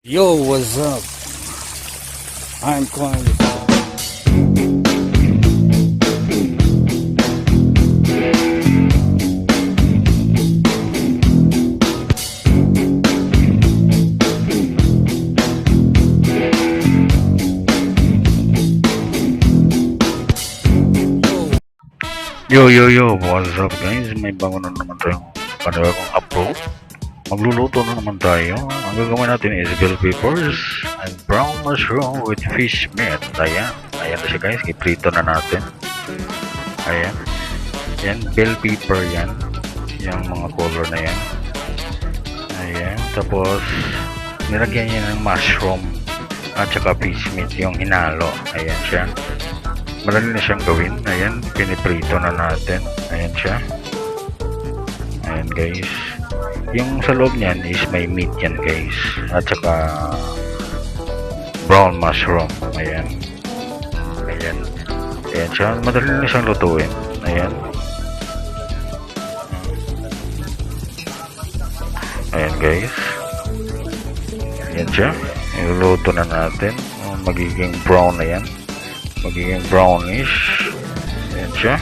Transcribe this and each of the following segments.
Yo, what's up? I'm Kuy'S. Yo, what's up guys? May bago na naman tayong panibagong upload. Magluluto na naman tayo. Ang gagawin natin is bell peppers and brown mushroom with fish meat. Ayan na siya guys, iprito na natin. Yan, bell pepper yan. Yung mga color na yan. Ayan, tapos nilagyan niya ng mushroom at saka fish meat, yung hinalo. Ayan siya. Madali na siyang gawin. Ayan, piniprito na natin. Ayan siya. Ayan guys. Yung sa loob niyan is may meat yan guys. At saka brown mushroom. Ayan. Ayan siya. Madali na siyang lutuin. Ayan. Ayan guys. Ayan siya. Iluluto na natin. Magiging brown na yan. Magiging brownish. Ayan siya.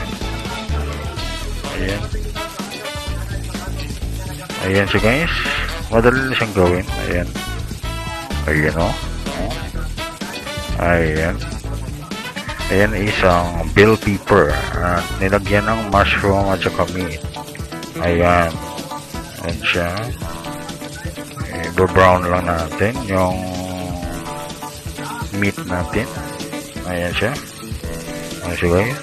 Ayan siya guys. Madali na siyang gawin. Ayan o. Ayan isang bell pepper. Nilagyan ng mushroom at saka meat. Ayan siya. I-brown lang natin yung meat natin. Ayan siya guys.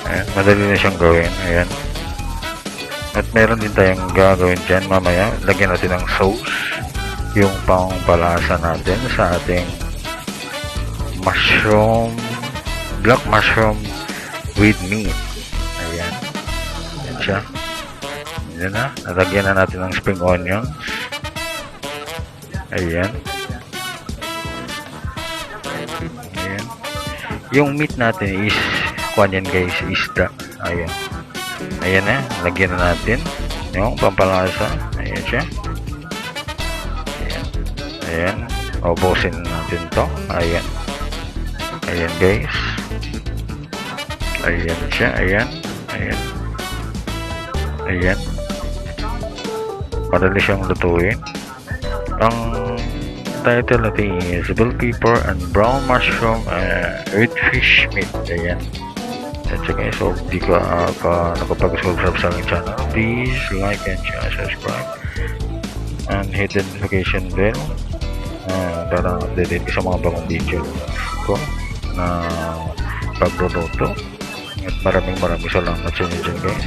Ayan, madali na siyang gawin. Ayan. At meron din tayong gagawin dyan mamaya. Lagyan natin ng sauce. Yung pangpalasa natin sa ating mushroom, black mushroom with meat. Ayan siya. Ayan na. Nalagyan na natin ng spring onions. Ayan. Yung meat natin is yan guys, isda. Ayan na, lagyan na natin yung pampalasa. Ayan siya. Ayan. Ubusin natin to. Ayan guys. Ayan siya. Ayan. Madali siyang lutuin. Ang title natin is bell pepper and brown mushroom with fish meat. Ayan. So guys, so di ka nakapag-subscribe sa aking channel, please like and share, subscribe and hit the notification bell para updated ka sa mga bagong video ko na pagluluto. At maraming salamat sa inyo dyan guys.